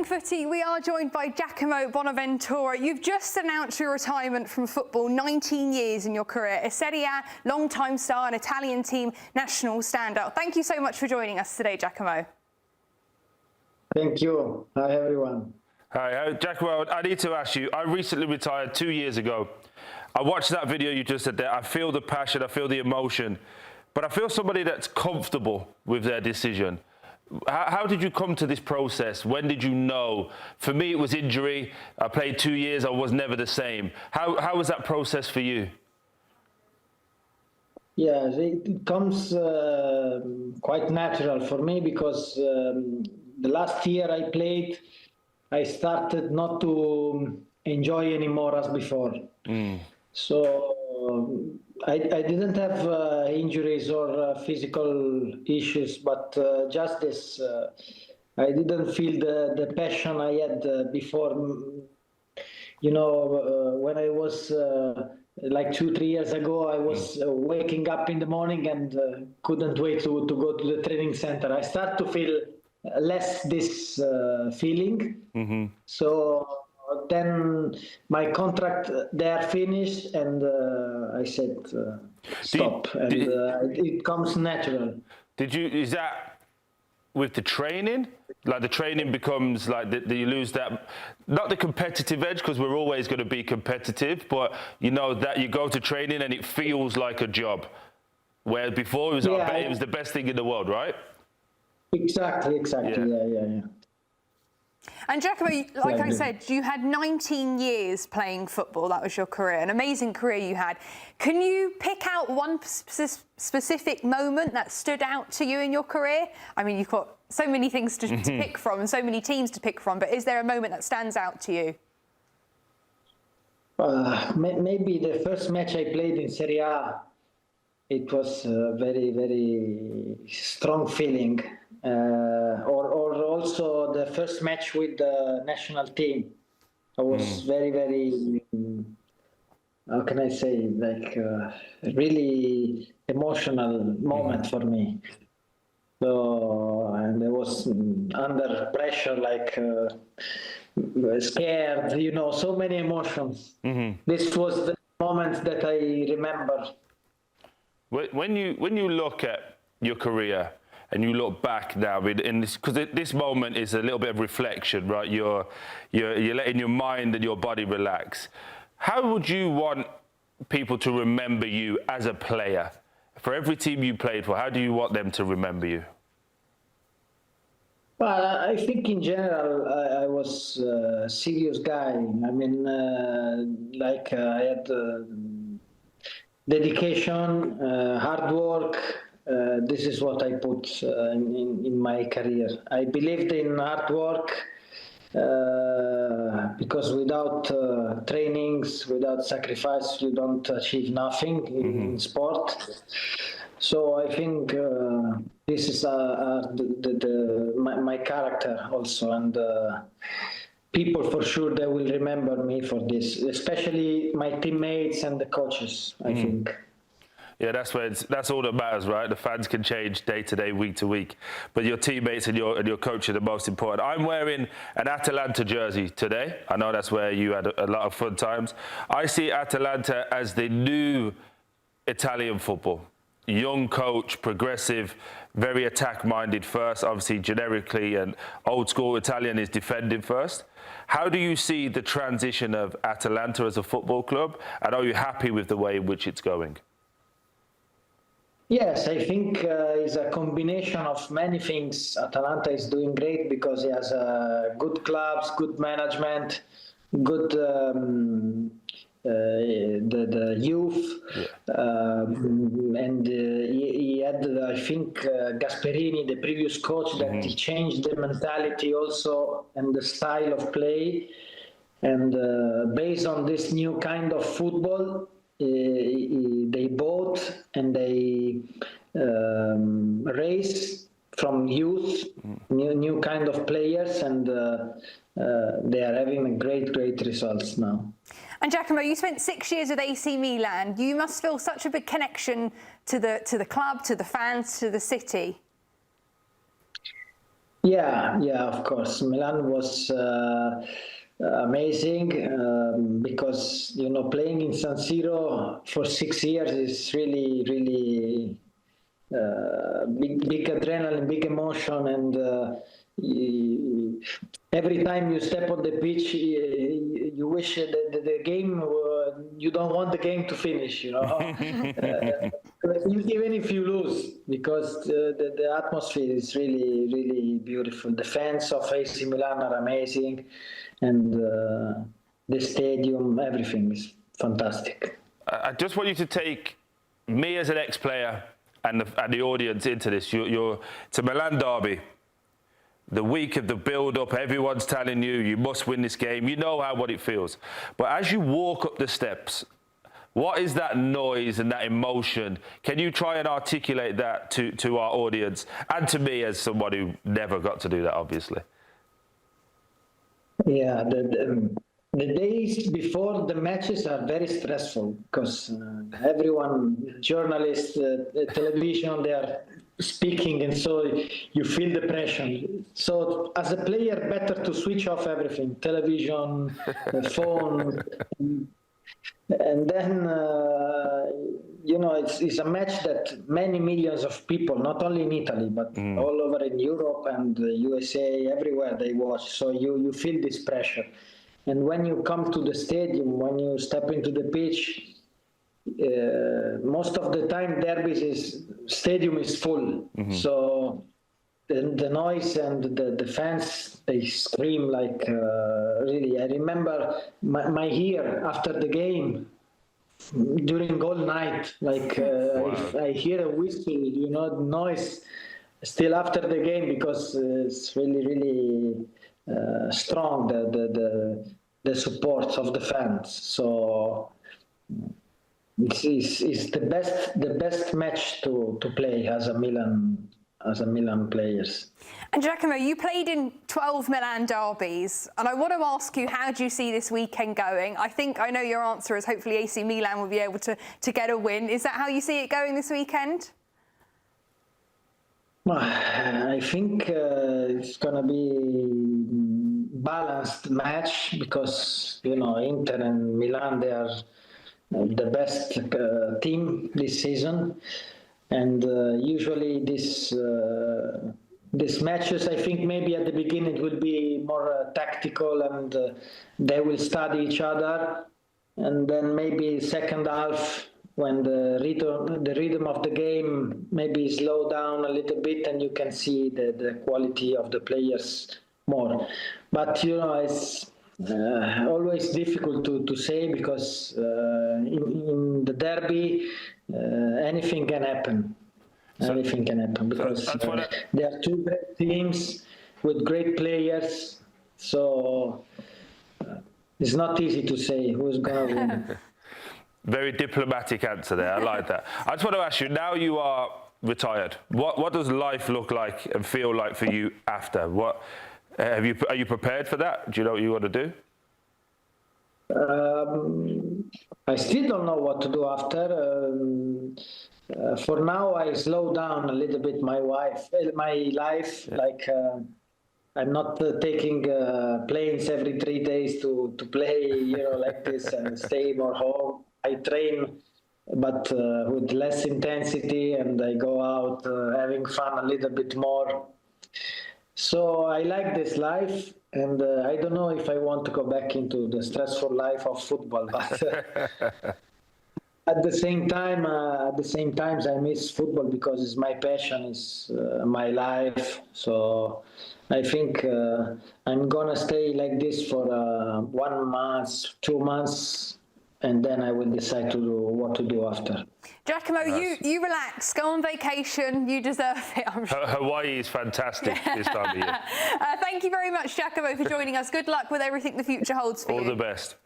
Morning Footy, we are joined by Giacomo Bonaventura. You've just announced your retirement from football, 19 years in your career, a Serie A long-time star, an Italian team national standout. Thank you so much for joining us today, Giacomo. Thank you. Hi, everyone. Hi, Giacomo, I need to ask you, I recently retired 2 years ago. I watched that video you just said there. I feel the passion, I feel the emotion, but I feel somebody that's comfortable with their decision. How did you come to this process? When did you know? For me, it was injury. I played 2 years. I was never the same. How was that process for you? Yeah, it comes quite natural for me because the last year I played, I started not to enjoy anymore as before. So I didn't have injuries or physical issues, but just this, I didn't feel the passion I had before. You know, when I was like 2-3 years ago, I was waking up in the morning and couldn't wait to go to the training center. I start to feel less this feeling. So then my contract there finished, and I said stop. It comes natural. Is that with the training? Like the training becomes like you lose that, not the competitive edge, because we're always going to be competitive, but you know that you go to training and it feels like a job, where before it was the best thing in the world, right? Exactly. Yeah. And Giacomo, like I said, you had 19 years playing football. That was your career, an amazing career you had. Can you pick out one specific moment that stood out to you in your career? I mean, you've got so many things to pick from and so many teams to pick from, but is there a moment that stands out to you? Maybe the first match I played in Serie A, it was a very, very strong feeling. Or also the first match with the national team. I was very, very, how can I say, like really emotional moment for me. So, and I was under pressure, like scared, you know, so many emotions. This was the moment that I remember. When you look at your career, and you look back now, because this moment is a little bit of reflection, right? You're letting your mind and your body relax. How would you want people to remember you as a player? For every team you played for, how do you want them to remember you? Well, I think in general, I was a serious guy. I mean, I had dedication, hard work. This is what I put in my career. I believed in hard work because without trainings, without sacrifice, you don't achieve nothing in sport. So I think this is my character also, and people for sure they will remember me for this, especially my teammates and the coaches, I think. Yeah, that's all that matters, right? The fans can change day to day, week to week, but your teammates and your coach are the most important. I'm wearing an Atalanta jersey today. I know that's where you had a lot of fun times. I see Atalanta as the new Italian football. Young coach, progressive, very attack-minded first. Obviously, generically and old-school Italian is defending first. How do you see the transition of Atalanta as a football club, and are you happy with the way in which it's going? Yes, I think it's a combination of many things. Atalanta is doing great because it has good clubs, good management, good the youth, and he had, I think, Gasperini, the previous coach, that he changed the mentality also and the style of play. And based on this new kind of football, they bought and they raise from youth new kind of players, and they are having great results now. And Giacomo, you spent 6 years with AC Milan. You must feel such a big connection to the club, to the fans, to the city. Yeah, of course. Milan was amazing because, playing in San Siro for 6 years is really, really big adrenaline, big emotion, and every time you step on the pitch, you wish that the game, you don't want the game to finish, even if you lose, because the atmosphere is really, really beautiful. The fans of AC Milan are amazing, and the stadium, everything is fantastic. I just want you to take me as an ex-player and the audience into this. It's a Milan Derby. The week of the build-up, everyone's telling you must win this game. You know what it feels. But as you walk up the steps, what is that noise and that emotion? Can you try and articulate that to our audience and to me as somebody who never got to do that, obviously? Yeah, the days before the matches are very stressful because everyone, journalists, television, they are speaking, and so you feel the pressure. So as a player, better to switch off everything, television, phone, and then it's a match that many millions of people, not only in Italy but all over in Europe and USA, everywhere they watch. So you feel this pressure, and when you come to the stadium, when you step into the pitch, most of the time derbies stadium is full. So the noise and the fans, they scream like really. I remember my ear after the game during all night, like if I hear a whistle, noise still after the game, because it's really, really strong, the support of the fans. So it's the best match to play as a Milan players. And Giacomo, you played in 12 Milan derbies, and I want to ask you, how do you see this weekend going? I know your answer is hopefully AC Milan will be able to get a win. Is that how you see it going this weekend? Well, I think it's going to be balanced match because, Inter and Milan, they are the best team this season. And usually these matches, I think maybe at the beginning it will be more tactical, and they will study each other. And then maybe second half, when the rhythm of the game maybe slow down a little bit, and you can see the quality of the players more. But, it's always difficult to say, because in the derby, anything can happen. Anything can happen, because there are two great teams with great players. So it's not easy to say who's going to win. Very diplomatic answer there. I like that. I just want to ask you, now you are retired, what does life look like and feel like for you after? Are you prepared for that? Do you know what you want to do? I still don't know what to do after. For now, I slow down a little bit my life. Yeah. Like I'm not taking planes every 3 days to play, like this, and stay more home. I train, but with less intensity, and I go out having fun a little bit more. So I like this life, and I don't know if I want to go back into the stressful life of football, but at the same time, I miss football because it's my passion, it's my life. So I think I'm gonna stay like this for 1 month, 2 months, and then I will decide what to do after. Giacomo, you relax, go on vacation, you deserve it, I'm sure. Hawaii is fantastic this time of year. Thank you very much, Giacomo, for joining us. Good luck with everything the future holds for you. All the best.